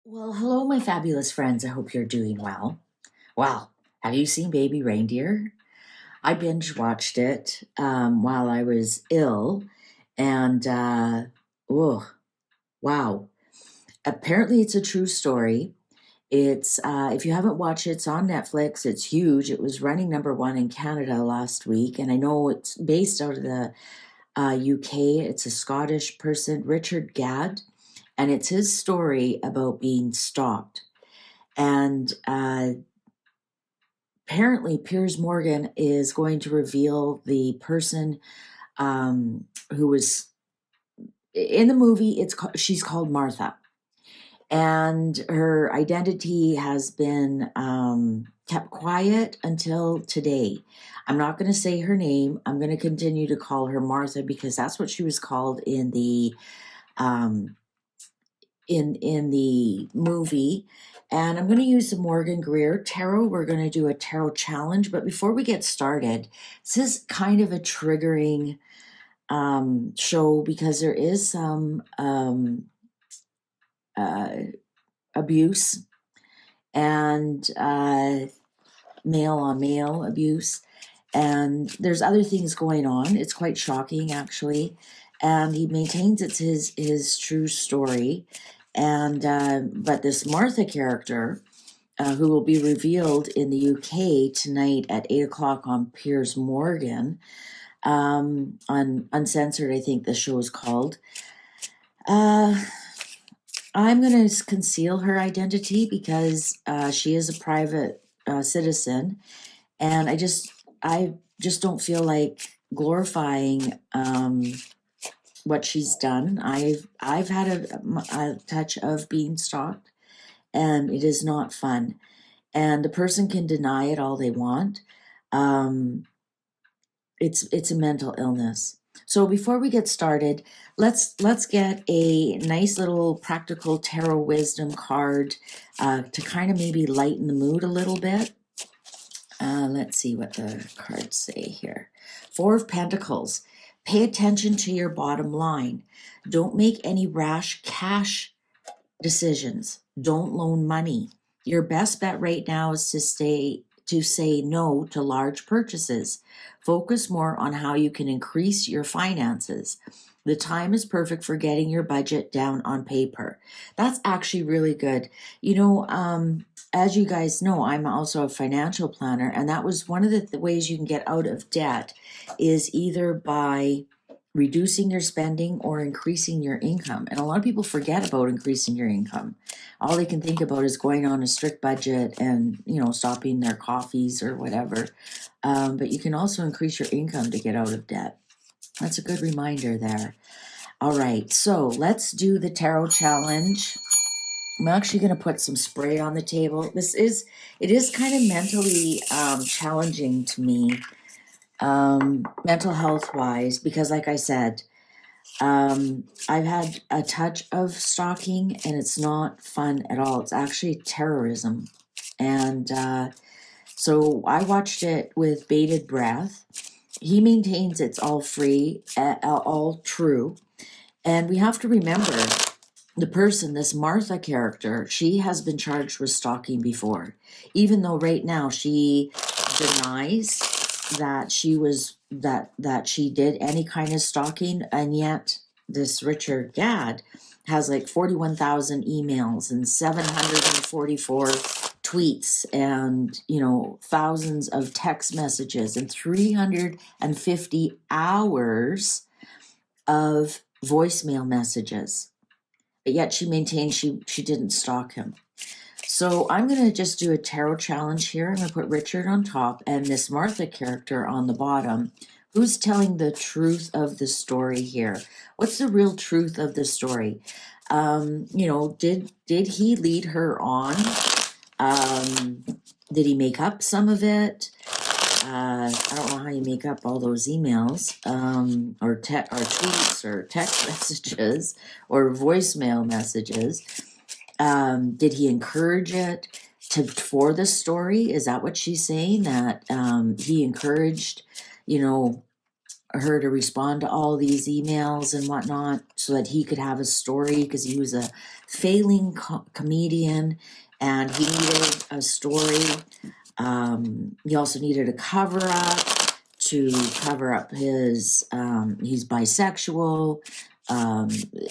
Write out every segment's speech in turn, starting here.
Well, hello, my fabulous friends. I hope you're doing well. Well, have you seen Baby Reindeer? I binge watched it while I was ill, and oh, wow! Apparently, it's a true story. It's if you haven't watched it, it's on Netflix. It's huge. It was running number one in Canada last week, and I know it's based out of the UK. It's a Scottish person, Richard Gadd, and it's his story about being stalked. And apparently, Piers Morgan is going to reveal the person who was in the movie. She's called Martha, and her identity has been kept quiet until today. I'm not going to say her name. I'm going to continue to call her Martha because that's what she was called in the um, in the movie. And I'm going to use the Morgan Greer tarot. We're going to do a tarot challenge. But before we get started, this is kind of a triggering show because there is some uh, abuse and male on male abuse. And there's other things going on. It's quite shocking, actually. And he maintains it's his true story. And but this Martha character, who will be revealed in the UK tonight at 8 o'clock on Piers Morgan, on Uncensored, I think the show is called. I'm going to conceal her identity because she is a private citizen, and I just don't feel like glorifying what she's done. I've had a touch of being stalked, and it is not fun. And the person can deny it all they want. Um, it's a mental illness. So before we get started, let's get a nice little practical tarot wisdom card to kind of maybe lighten the mood a little bit. Let's see what the cards say here. Four of Pentacles. Pay attention to your bottom line. Don't make any rash cash decisions. Don't loan money. Your best bet right now is to say no to large purchases. Focus more on how you can increase your finances. The time is perfect for getting your budget down on paper. That's actually really good. As you guys know, I'm also a financial planner, and that was one of the ways you can get out of debt is either by reducing your spending or increasing your income. And a lot of people forget about increasing your income. All they can think about is going on a strict budget and, stopping their coffees or whatever. But you can also increase your income to get out of debt. That's a good reminder there. All right, so let's do the tarot challenge. I'm actually going to put some spray on the table. It is kind of mentally challenging to me, mental health wise, because like I said, I've had a touch of stalking and it's not fun at all. It's actually terrorism. And so I watched it with bated breath. He maintains it's all free, all true. And we have to remember the person, this Martha character, she has been charged with stalking before, even though right now she denies that she did any kind of stalking, and yet this Richard Gadd has like 41,000 emails and 744 tweets and thousands of text messages and 350 hours of voicemail messages, but yet she maintains she didn't stalk him. So I'm going to just do a tarot challenge here. I'm going to put Richard on top and this Martha character on the bottom. Who's telling the truth of the story here? What's the real truth of the story? Did he lead her on? Did he make up some of it? I don't know how you make up all those emails, or tweets, or text messages, or voicemail messages. Did he encourage it for the story? Is that what she's saying? That he encouraged, her to respond to all these emails and whatnot so that he could have a story, because he was a failing comedian and he needed a story. He also needed a cover up to cover up his, he's bisexual.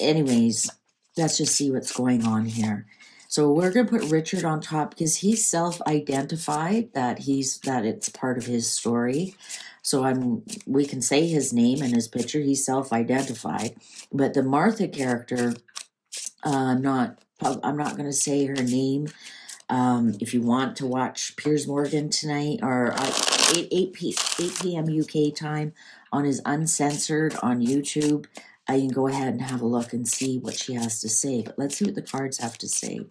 Anyways, let's just see what's going on here. So we're gonna put Richard on top because he's self-identified that it's part of his story. So we can say his name and his picture. He's self-identified, but the Martha character, I'm not gonna say her name. If you want to watch Piers Morgan tonight or 8 p.m. UK time on his Uncensored on YouTube, you can go ahead and have a look and see what she has to say. But let's see what the cards have to say.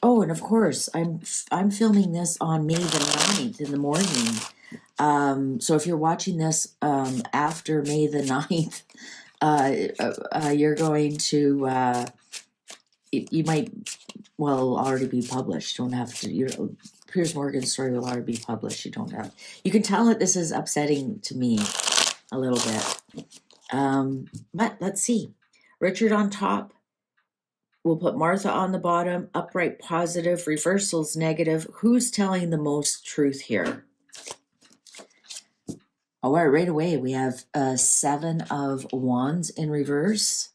Oh, and of course, I'm filming this on May the 9th in the morning. So if you're watching this after May the 9th, you're going to you might already be published. You don't have to. Piers Morgan's story will already be published. You don't have. You can tell that this is upsetting to me a little bit. But let's see. Richard on top. We'll put Martha on the bottom. Upright positive. Reversals negative. Who's telling the most truth here? All right away we have 7 of Wands in reverse.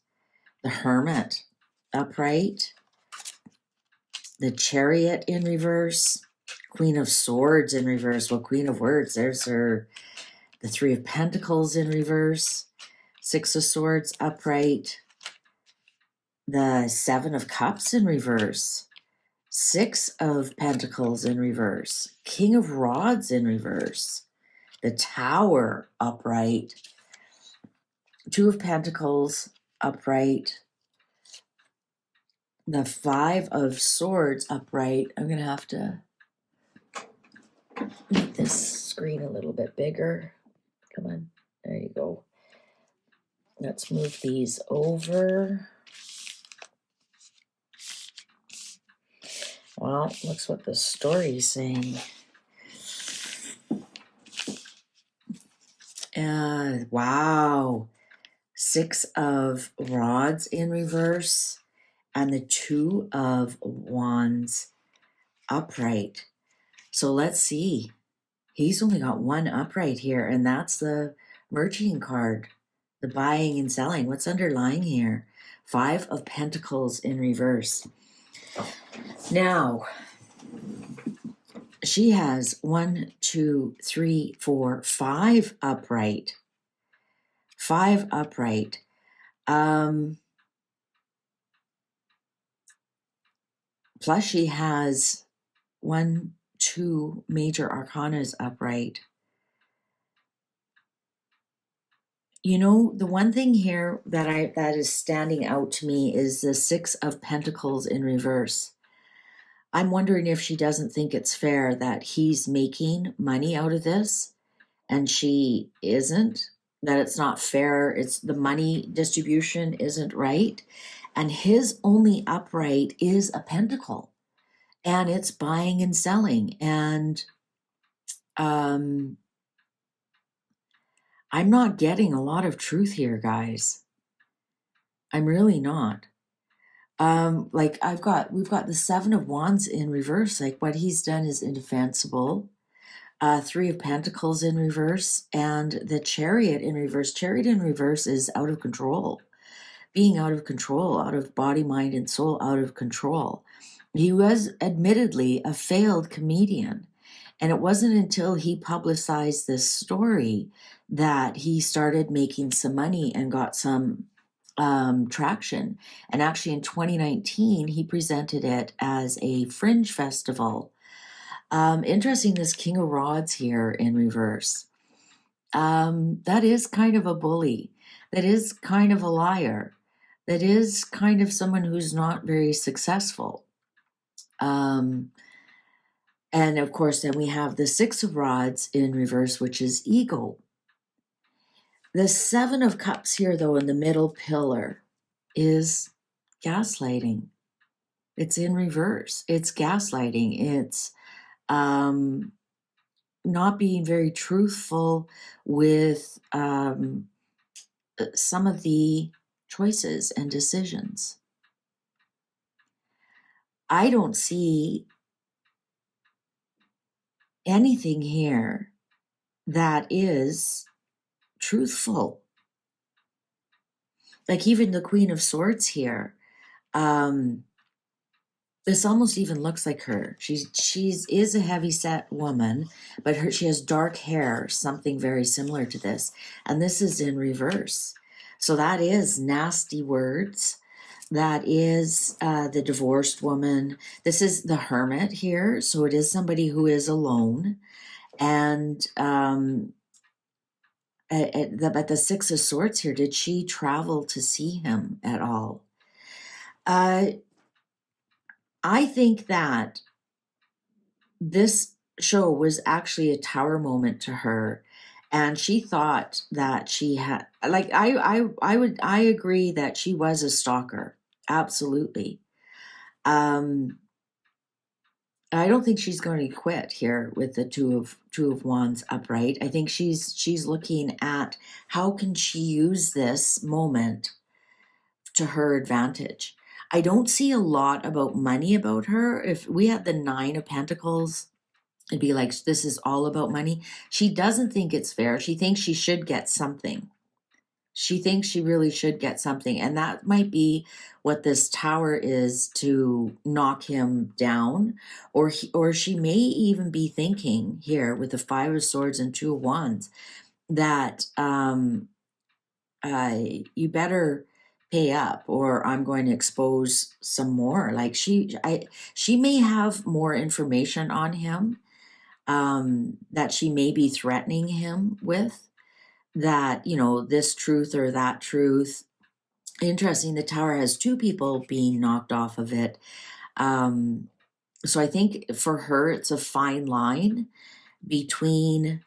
The Hermit upright. The Chariot in reverse. Queen of Swords in reverse. Well, Queen of Words, there's her. The 3 of Pentacles in reverse. 6 of Swords upright. The 7 of Cups in reverse. 6 of Pentacles in reverse. King of Rods in reverse. The Tower upright. 2 of Pentacles upright. The 5 of Swords upright. I'm going to have to make this screen a little bit bigger. Come on. There you go. Let's move these over. Well, looks what the story's saying. Wow. 6 of Rods in reverse and the 2 of Wands upright. So let's see. He's only got 1 upright here, and that's the merging card, the buying and selling. What's underlying here? 5 of Pentacles in reverse. Now, she has 1, 2, 3, 4, 5 upright. 5 upright. Plus she has 1, 2 major arcanas upright. You know, the one thing here that is standing out to me is the 6 of Pentacles in reverse. I'm wondering if she doesn't think it's fair that he's making money out of this and she isn't, that it's not fair. It's the money distribution isn't right. And his only upright is a pentacle, and it's buying and selling. And I'm not getting a lot of truth here, guys. I'm really not. We've got the 7 of Wands in reverse. Like, what he's done is indefensible. 3 of Pentacles in reverse, and the Chariot in reverse. Chariot in reverse is out of control. Being out of control, out of body, mind, and soul, out of control. He was admittedly a failed comedian. And it wasn't until he publicized this story that he started making some money and got some traction. And actually in 2019, he presented it as a fringe festival. Interesting, this King of Rods here in reverse. That is kind of a bully. That is kind of a liar. That is kind of someone who's not very successful. And of course, then we have the 6 of Rods in reverse, which is ego. The 7 of Cups here, though, in the middle pillar is gaslighting. It's in reverse. It's gaslighting. It's not being very truthful with some of the choices and decisions. I don't see anything here that is truthful. Like even the Queen of Swords here, this almost even looks like her. She's is a heavy set woman, but she has dark hair, something very similar to this, and this is in reverse. So that is nasty words. That is the divorced woman. This is the hermit here, so it is somebody who is alone, and but the Six of Swords here. Did she travel to see him at all? I think that this show was actually a tower moment to her, and she thought that she had, like, I agree that she was a stalker, absolutely. I don't think she's going to quit here with the two of wands upright. I think she's looking at how can she use this moment to her advantage. I don't see a lot about money about her. If we had the Nine of Pentacles, it'd be like, this is all about money. She doesn't think it's fair. She thinks she should get something. She thinks she really should get something. And that might be what this tower is, to knock him down. Or she may even be thinking here with the Five of Swords and Two of Wands that you better pay up or I'm going to expose some more. Like she may have more information on him that she may be threatening him with, that, you know, this truth or that truth. Interesting, the tower has two people being knocked off of it. So I think for her, it's a fine line between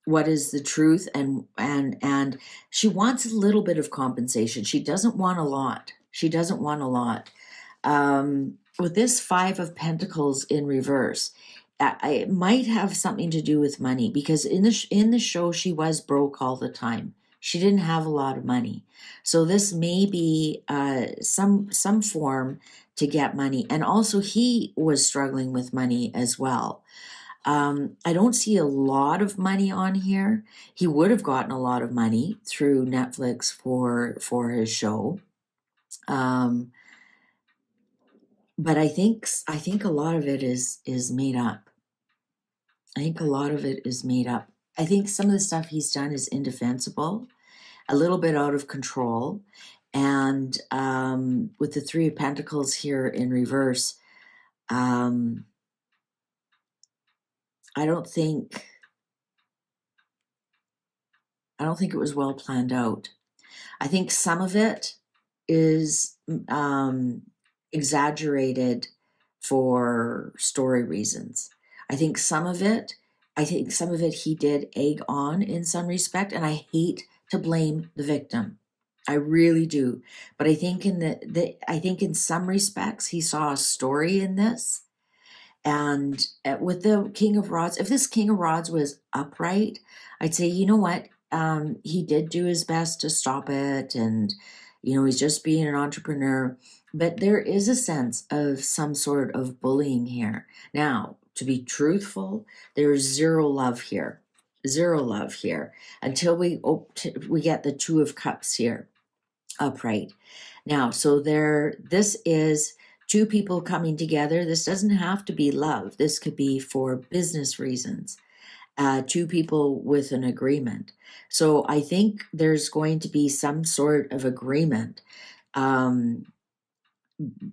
what is the truth and she wants a little bit of compensation. She doesn't want a lot. With this Five of Pentacles in reverse, it might have something to do with money, because in the show she was broke all the time. She didn't have a lot of money, so this may be some form to get money, and also he was struggling with money as well. I don't see a lot of money on here. He would have gotten a lot of money through Netflix for his show. But I think a lot of it is made up. I think a lot of it is made up. I think some of the stuff he's done is indefensible, a little bit out of control. And with the Three of Pentacles here in reverse, I don't think it was well planned out. I think some of it is exaggerated for story reasons. I think some of it he did egg on in some respect, and I hate to blame the victim. I really do. But I think in some respects he saw a story in this. And with the King of Rods, if this King of Rods was upright, I'd say, you know what? He did do his best to stop it, and he's just being an entrepreneur. But there is a sense of some sort of bullying here. Now, to be truthful, there is zero love here, until we get the Two of Cups here upright. Now, so this is two people coming together. This doesn't have to be love. This could be for business reasons. Two people with an agreement. So I think there's going to be some sort of agreement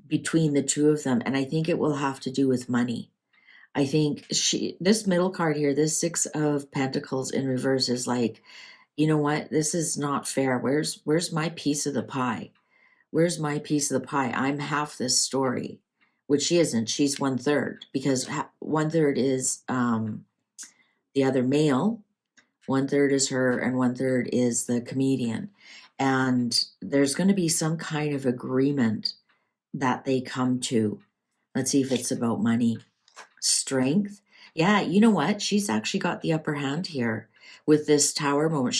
between the two of them. And I think it will have to do with money. I think this middle card here, this Six of Pentacles in reverse, is like, you know what? This is not fair. Where's my piece of the pie? Where's my piece of the pie? I'm half this story, which she isn't. She's 1/3, because 1/3 is the other male, 1/3 is her, and 1/3 is the comedian. And there's going to be some kind of agreement that they come to. Let's see if it's about money. Strength. Yeah, you know what? She's actually got the upper hand here with this tower moment.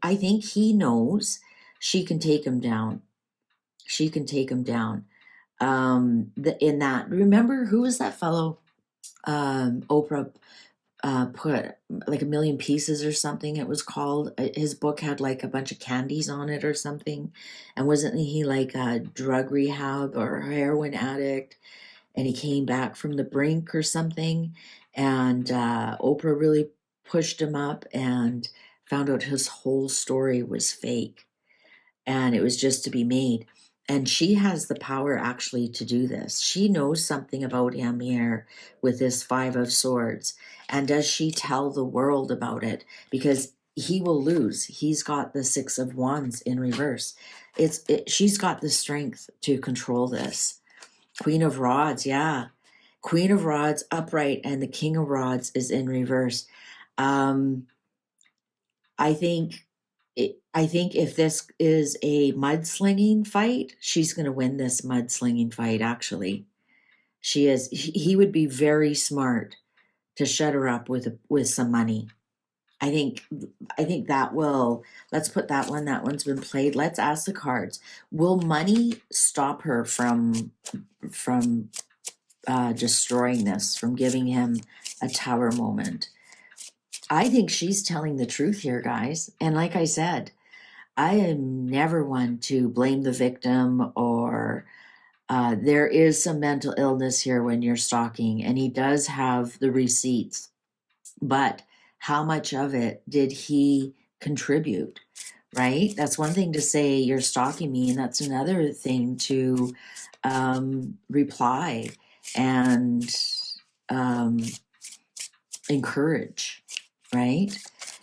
I think he knows she can take him down. She can take him down. In that, remember who was that fellow? Oprah put like A Million Pieces or something. It was called. His book had like a bunch of candies on it or something, and wasn't he like a drug rehab or a heroin addict? And he came back from the brink or something, and Oprah really pushed him up and found out his whole story was fake and it was just to be made. And she has the power actually to do this. She knows something about him here with this Five of Swords. And does she tell the world about it? Because he will lose. He's got the Six of Wands in reverse. She's got the strength to control this. Queen of Rods, yeah. Queen of Rods upright and the King of Rods is in reverse. Um, I think I think if this is a mudslinging fight, she's going to win this mudslinging fight. Actually, she is. He would be very smart to shut her up with some money. I think I think that will. Let's put that one. That one's been played. Let's ask the cards. Will money stop her from destroying this? From giving him a tower moment? I think she's telling the truth here, guys. And like I said, I am never one to blame the victim or there is some mental illness here when you're stalking, and he does have the receipts. But how much of it did he contribute? Right? That's one thing to say you're stalking me, and that's another thing to reply and um, encourage, right?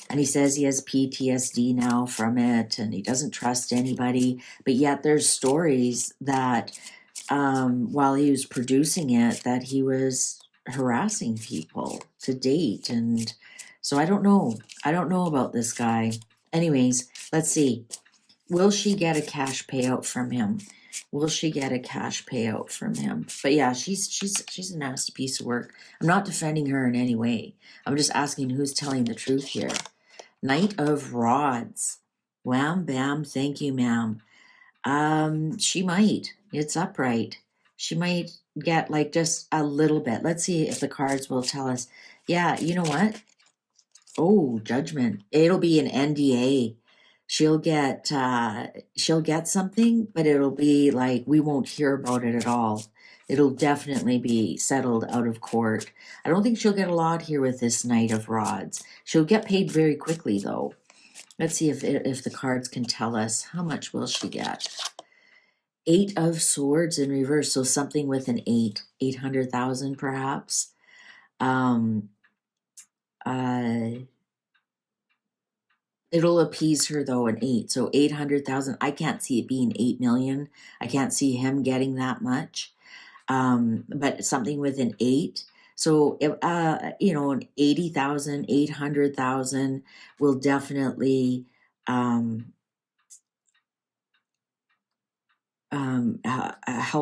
And he says he has PTSD now from it and he doesn't trust anybody. But yet there's stories that while he was producing it, that he was harassing people to date. And so I don't know. I don't know about this guy. Anyways, let's see. Will she get a cash payout from him? Will she get a cash payout from him? But yeah, she's a nasty piece of work. I'm not defending her in any way. I'm just asking who's telling the truth here. Knight of Rods. Wham bam, thank you, ma'am. She might. It's upright. She might get like just a little bit. Let's see if the cards will tell us. Yeah, you know what? Oh, judgment. It'll be an NDA. She'll get something, but it'll be like we won't hear about it at all. It'll definitely be settled out of court. I don't think she'll get a lot here with this Knight of Rods. She'll get paid very quickly though. Let's see if the cards can tell us how much will she get. Eight of Swords in reverse, so something with an 800,000 perhaps. Um, It'll appease her though, an 8. So 800,000. I can't see it being 8 million. I can't see him getting that much. But something with an 8. So if, an 80,000, 800,000 will definitely help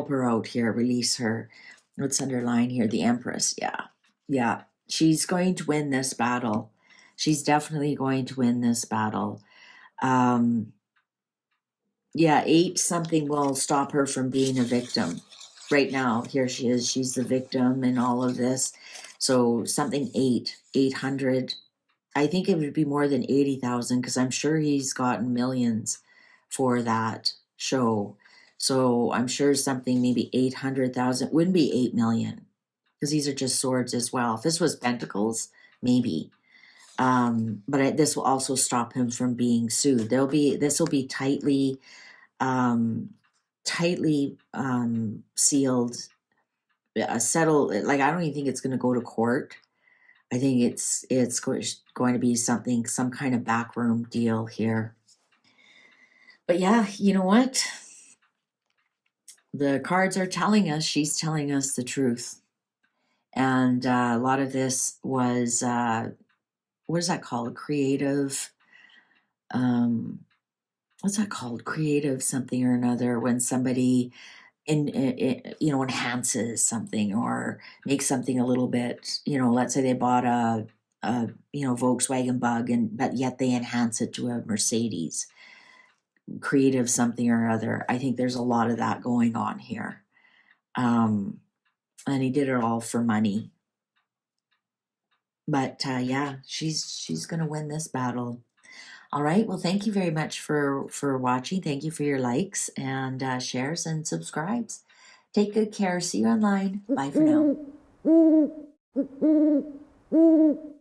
her out here, release her. Let's underline here the Empress. Yeah. She's going to win this battle. She's definitely going to win this battle. Yeah, 8 something will stop her from being a victim. Right now, here she is. She's the victim in all of this. So something 800. I think it would be more than 80,000 because I'm sure he's gotten millions for that show. So I'm sure something maybe 800,000 wouldn't be 8 million because these are just swords as well. If this was pentacles, maybe. This will also stop him from being sued. This will be tightly sealed, settled. Like I don't even think it's going to go to court. I think it's going to be some kind of backroom deal here. But yeah, you know what? The cards are telling us, she's telling us the truth. And a lot of this was, what is that called? Creative, what's that called? Creative something or another when somebody enhances something or makes something a little bit, let's say they bought a Volkswagen Bug, but yet they enhance it to a Mercedes, creative something or other. I think there's a lot of that going on here. And he did it all for money. But yeah, she's gonna win this battle. All right. Well, thank you very much for watching. Thank you for your likes and shares and subscribes. Take good care. See you online. Bye for now.